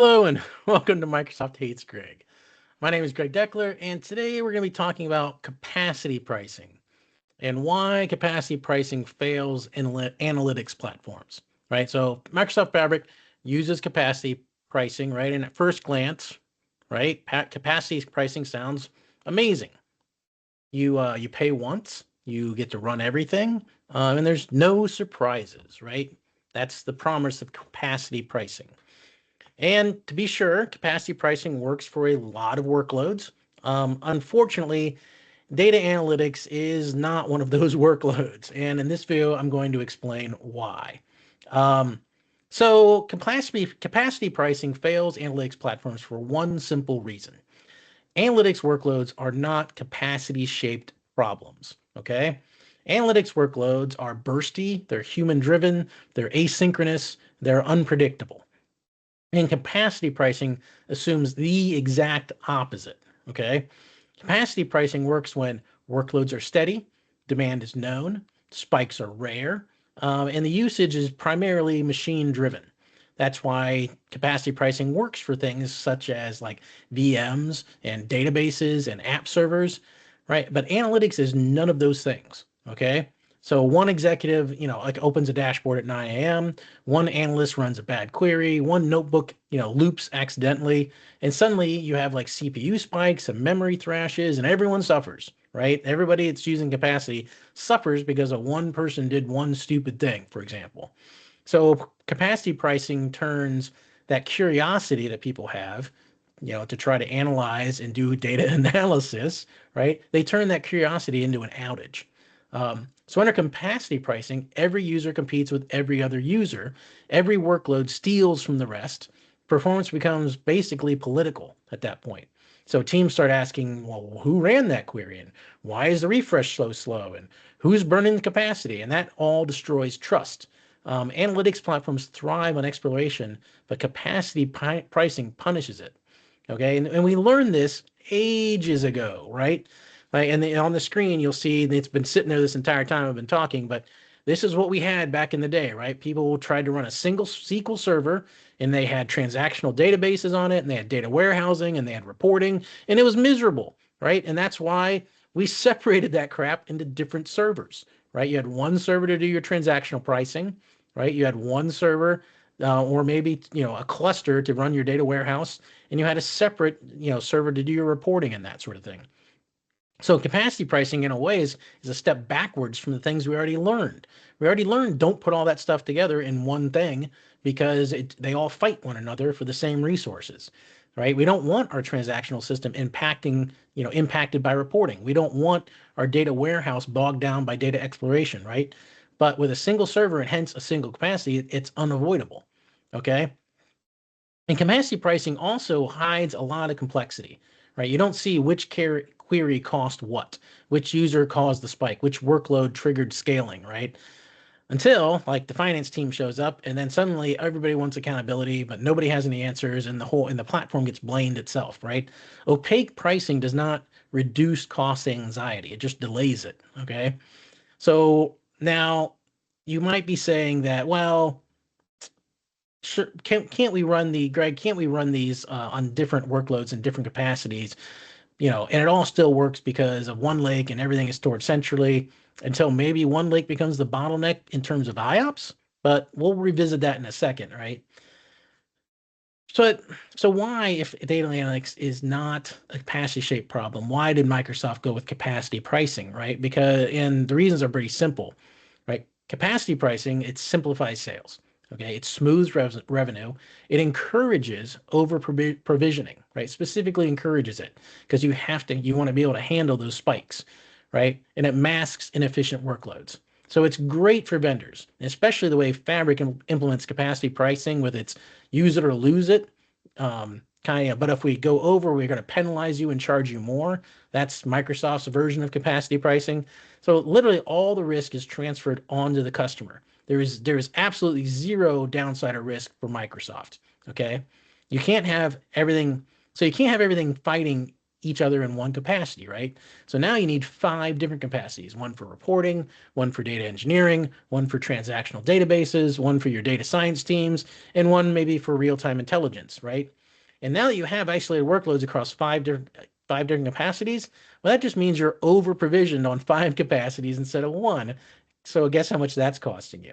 Hello and welcome to Microsoft Hates Greg. My name is Greg Deckler, and today we're going to be talking about capacity pricing and why capacity pricing fails in analytics platforms, right? So Microsoft Fabric uses capacity pricing, right? And at first glance, right, capacity pricing sounds amazing. You pay once, you get to run everything, and there's no surprises, right? That's the promise of capacity pricing. And to be sure, capacity pricing works for a lot of workloads. Unfortunately, data analytics is not one of those workloads. And in this video, I'm going to explain why. Um, so capacity pricing fails analytics platforms for one simple reason. Analytics workloads are not capacity shaped problems. Okay. Analytics workloads are bursty, they're human driven, they're asynchronous, they're unpredictable. And capacity pricing assumes the exact opposite. Okay. Capacity pricing works when workloads are steady, demand is known, spikes are rare, and the usage is primarily machine driven. That's why capacity pricing works for things such as like VMs and databases and app servers, right? But analytics is none of those things. Okay. So one executive, like opens a dashboard at 9 a.m., one analyst runs a bad query, one notebook, loops accidentally, and suddenly you have like CPU spikes and memory thrashes, and everyone suffers, right? Everybody that's using capacity suffers because of one person did one stupid thing, for example. So capacity pricing turns that curiosity that people have, to try to analyze and do data analysis, right? They turn that curiosity into an outage. So under capacity pricing, every user competes with every other user. Every workload steals from the rest. Performance becomes basically political at that point. So teams start asking, well, who ran that query? And why is the refresh so slow? And who's burning the capacity? And that all destroys trust. Analytics platforms thrive on exploration, but capacity pricing punishes it. Okay, and we learned this ages ago, right? Like, and on the screen, you'll see it's been sitting there this entire time I've been talking, but this is what we had back in the day, right? People tried to run a single SQL server and they had transactional databases on it and they had data warehousing and they had reporting and it was miserable, right? And that's why we separated that crap into different servers, right? You had one server to do your transactional pricing, right? You had one server or maybe a cluster to run your data warehouse, and you had a separate server to do your reporting and that sort of thing. So capacity pricing, in a way, is a step backwards from the things we already learned. We already learned don't put all that stuff together in one thing because they all fight one another for the same resources, right? We don't want our transactional system impacted by reporting. We don't want our data warehouse bogged down by data exploration, right? But with a single server and hence a single capacity, it's unavoidable. Okay. And capacity pricing also hides a lot of complexity, right? You don't see which query cost what, which user caused the spike, which workload triggered scaling, right? Until like the finance team shows up and then suddenly everybody wants accountability, but nobody has any answers and the platform gets blamed itself, right? Opaque pricing does not reduce cost anxiety. It just delays it, okay? So now you might be saying that, well, sure, can't we run Greg, can't we run these on different workloads and different capacities, and it all still works because of one lake and everything is stored centrally until maybe one lake becomes the bottleneck in terms of IOPS, but we'll revisit that in a second, right? So, so why, if data analytics is not a capacity shaped problem, why did Microsoft go with capacity pricing, right? And the reasons are pretty simple, right? Capacity pricing, it simplifies sales. Okay, it smooths revenue. It encourages over provisioning, right? Specifically encourages it because you want to be able to handle those spikes, right? And it masks inefficient workloads. So it's great for vendors, especially the way Fabric implements capacity pricing with its use it or lose it. Kind of, but if we go over, we're going to penalize you and charge you more. That's Microsoft's version of capacity pricing. So literally all the risk is transferred onto the customer. There is absolutely zero downside or risk for Microsoft. Okay. You can't have everything. So you can't have everything fighting each other in one capacity, right? So now you need 5 different capacities, one for reporting, one for data engineering, one for transactional databases, one for your data science teams, and one maybe for real-time intelligence, right? And now that you have isolated workloads across 5 different capacities, well, that just means you're over provisioned on 5 capacities instead of 1. So guess how much that's costing you,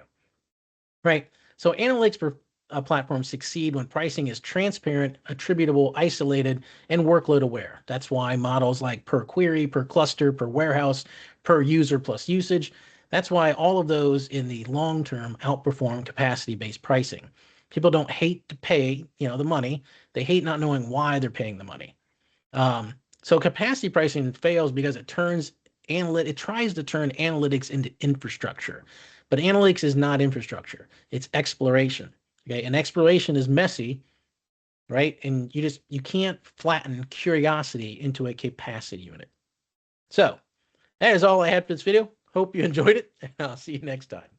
right? So analytics platforms succeed when pricing is transparent, attributable, isolated, and workload aware. That's why models like per query, per cluster, per warehouse, per user plus usage, that's why all of those in the long term outperform capacity-based pricing. People don't hate to pay, the money. They hate not knowing why they're paying the money. So capacity pricing fails because it tries to turn analytics into infrastructure. But analytics is not infrastructure. It's exploration. Okay. And exploration is messy, right? And you can't flatten curiosity into a capacity unit. So that is all I had for this video. Hope you enjoyed it, and I'll see you next time.